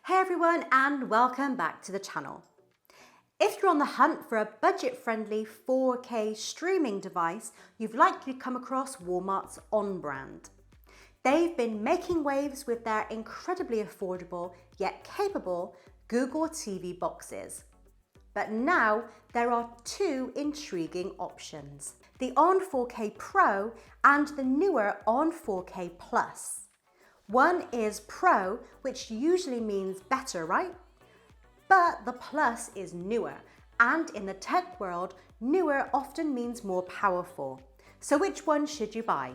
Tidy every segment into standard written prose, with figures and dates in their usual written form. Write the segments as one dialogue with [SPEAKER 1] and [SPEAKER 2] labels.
[SPEAKER 1] Hey everyone, and welcome back to the channel. If you're on the hunt for a budget-friendly 4K streaming device, you've likely come across Walmart's On brand. They've been making waves with their incredibly affordable yet capable Google TV boxes. But now there are two intriguing options: the On 4K Pro and the newer On 4K Plus. One is Pro, which usually means better, right? But the Plus is newer, and in the tech world, newer often means more powerful. So which one should you buy?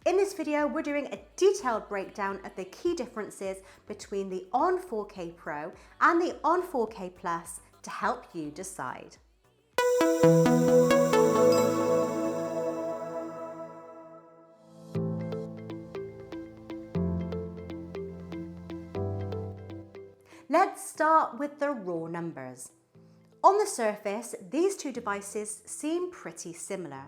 [SPEAKER 1] In this video, we're doing a detailed breakdown of the key differences between the On 4K Pro and the On 4K Plus to help you decide. Let's start with the raw numbers. On the surface, these two devices seem pretty similar.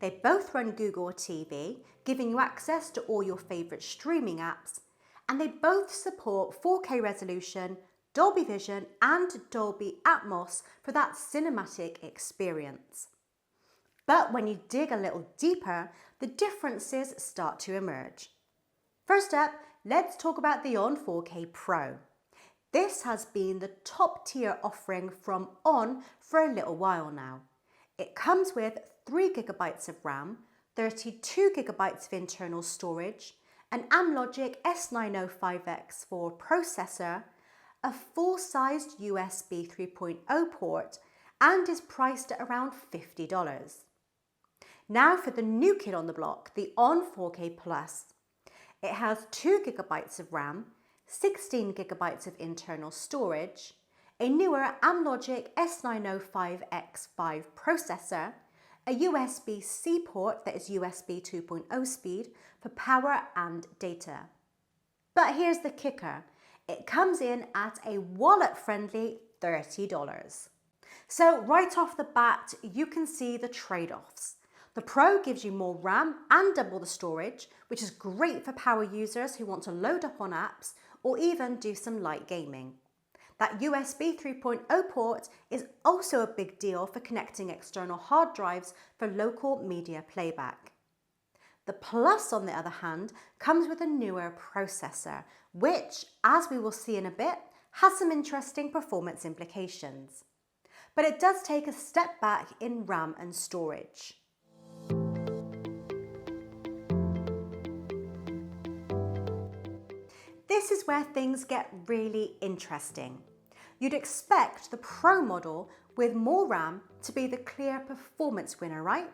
[SPEAKER 1] They both run Google TV, giving you access to all your favorite streaming apps, and they both support 4K resolution, Dolby Vision, and Dolby Atmos for that cinematic experience. But when you dig a little deeper, the differences start to emerge. First up, let's talk about the On 4K Pro. This has been the top tier offering from On for a little while now. It comes with 3 GB of RAM, 32 GB of internal storage, an Amlogic S905X4 processor, a full-sized USB 3.0 port, and is priced at around $50. Now for the new kid on the block, the On 4K Plus. It has 2 GB of RAM, 16 GB of internal storage, a newer Amlogic S905X5 processor, a USB-C port that is USB 2.0 speed for power and data. But here's the kicker: it comes in at a wallet-friendly $30. So right off the bat, you can see the trade-offs. The Pro gives you more RAM and double the storage, which is great for power users who want to load up on apps or even do some light gaming. That USB 3.0 port is also a big deal for connecting external hard drives for local media playback. The Plus, on the other hand, comes with a newer processor, which, as we will see in a bit, has some interesting performance implications. But it does take a step back in RAM and storage. This is where things get really interesting. You'd expect the Pro model with more RAM to be the clear performance winner, right?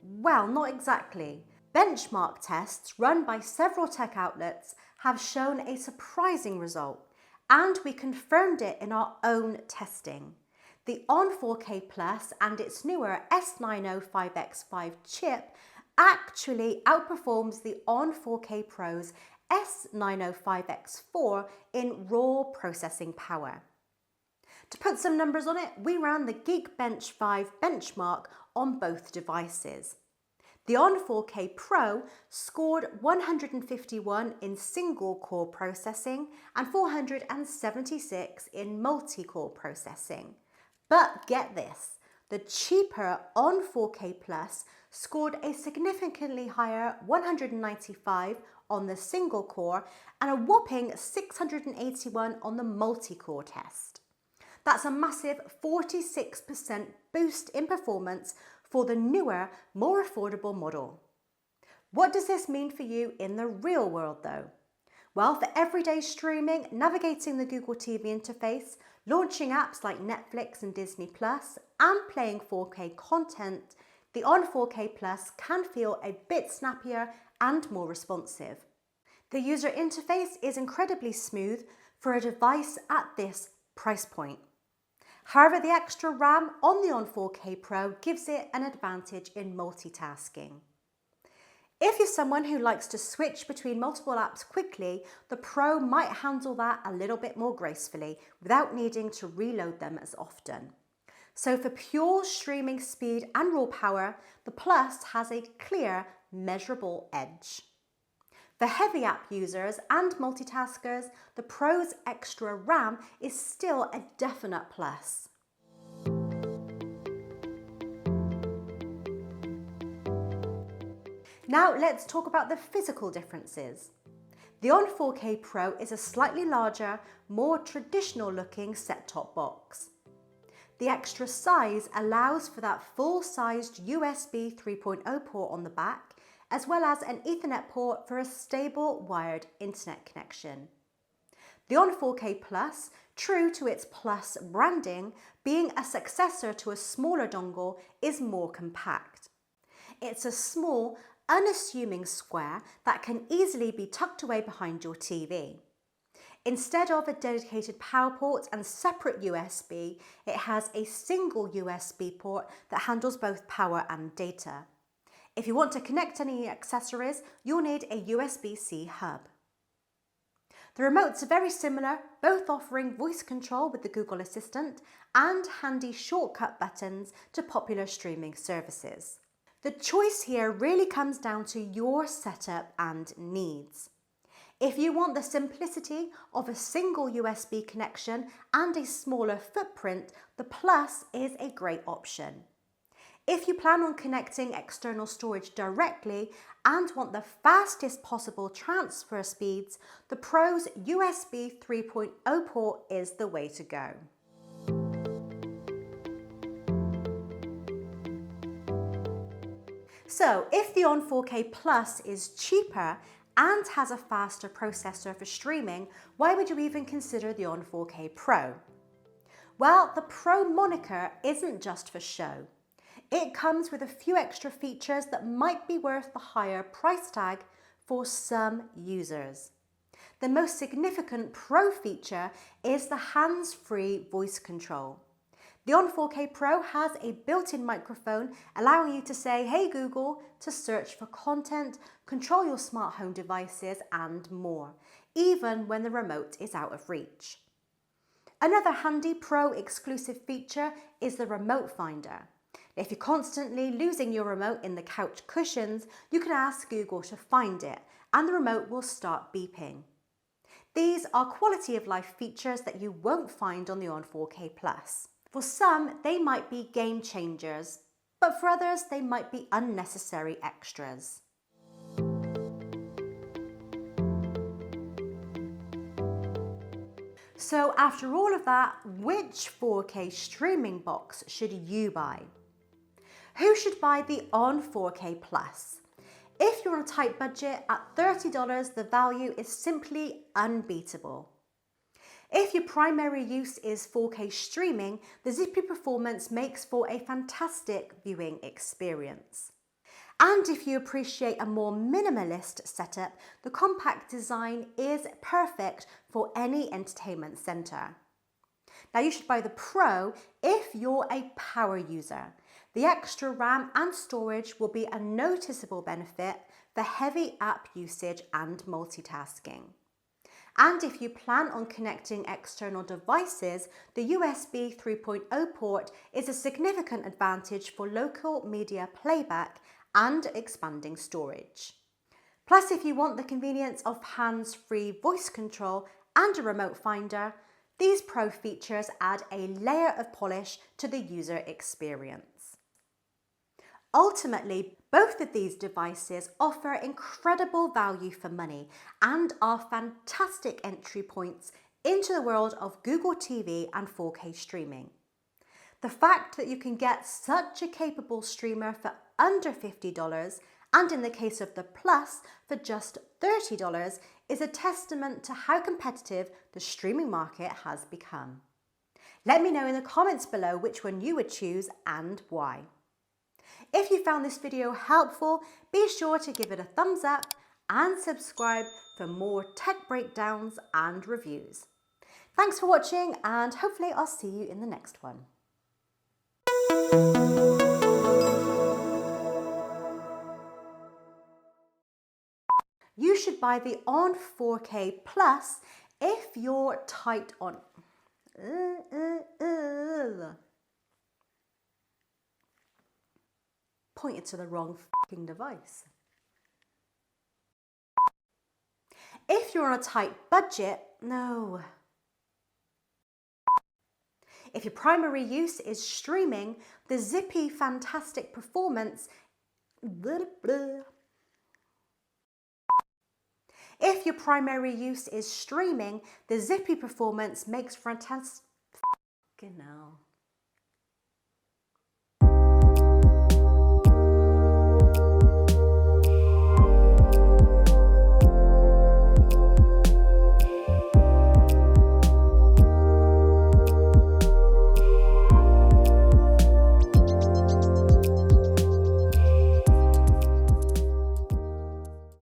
[SPEAKER 1] Well, not exactly. Benchmark tests run by several tech outlets have shown a surprising result, and we confirmed it in our own testing. The On 4K Plus and its newer S905X5 chip actually outperforms the On 4K Pro's S905X4 in raw processing power. To put some numbers on it, we ran the Geekbench 5 benchmark on both devices. The On 4K Pro scored 151 in single-core processing and 476 in multi-core processing. But get this, the cheaper On 4K Plus scored a significantly higher 195 on the single core and a whopping 681 on the multi-core test. That's a massive 46% boost in performance for the newer, more affordable model. What does this mean for you in the real world though? Well, for everyday streaming, navigating the Google TV interface, launching apps like Netflix and Disney Plus, and playing 4K content, the On 4K Plus can feel a bit snappier and more responsive. The user interface is incredibly smooth for a device at this price point. However, the extra RAM on the On 4K Pro gives it an advantage in multitasking. If you're someone who likes to switch between multiple apps quickly, the Pro might handle that a little bit more gracefully without needing to reload them as often. So for pure streaming speed and raw power, the Plus has a clear, measurable edge. For heavy app users and multitaskers, the Pro's extra RAM is still a definite plus. Now let's talk about the physical differences. The On 4K Pro is a slightly larger, more traditional looking set-top box. The extra size allows for that full-sized USB 3.0 port on the back, as well as an Ethernet port for a stable wired internet connection. The On 4K Plus, true to its Plus branding, being a successor to a smaller dongle, is more compact. It's a small, unassuming square that can easily be tucked away behind your TV. Instead of a dedicated power port and separate USB, it has a single USB port that handles both power and data. If you want to connect any accessories, you'll need a USB-C hub. The remotes are very similar, both offering voice control with the Google Assistant and handy shortcut buttons to popular streaming services. The choice here really comes down to your setup and needs. If you want the simplicity of a single USB connection and a smaller footprint, the Plus is a great option. If you plan on connecting external storage directly and want the fastest possible transfer speeds, the Pro's USB 3.0 port is the way to go. So if the On 4K Plus is cheaper and has a faster processor for streaming, why would you even consider the On 4K Pro? Well, the Pro moniker isn't just for show. It comes with a few extra features that might be worth the higher price tag for some users. The most significant Pro feature is the hands-free voice control. The On 4K Pro has a built-in microphone allowing you to say, "Hey Google," to search for content, control your smart home devices and more, even when the remote is out of reach. Another handy Pro exclusive feature is the remote finder. If you're constantly losing your remote in the couch cushions, you can ask Google to find it and the remote will start beeping. These are quality of life features that you won't find on the On 4K Plus. For some, they might be game changers, but for others, they might be unnecessary extras. So after all of that, which 4K streaming box should you buy? Who should buy the On 4K Plus? If you're on a tight budget, at $30, the value is simply unbeatable. If your primary use is 4K streaming, the zippy performance makes for a fantastic viewing experience. And if you appreciate a more minimalist setup, the compact design is perfect for any entertainment center. Now you should buy the Pro if you're a power user. The extra RAM and storage will be a noticeable benefit for heavy app usage and multitasking. And if you plan on connecting external devices, the USB 3.0 port is a significant advantage for local media playback and expanding storage. Plus, if you want the convenience of hands-free voice control and a remote finder, these Pro features add a layer of polish to the user experience. Ultimately, both of these devices offer incredible value for money and are fantastic entry points into the world of Google TV and 4K streaming. The fact that you can get such a capable streamer for under $50, and in the case of the Plus for just $30, is a testament to how competitive the streaming market has become. Let me know in the comments below which one you would choose and why. If you found this video helpful, be sure to give it a thumbs up and subscribe for more tech breakdowns and reviews. Thanks for watching, and hopefully I'll see you in the next one. You should buy the On 4K Plus if you're tight on... Pointed to the wrong fucking device. If you're on a tight budget, no. If your primary use is streaming, the zippy, fantastic performance If your primary use is streaming, the zippy performance makes fantastic. Genau.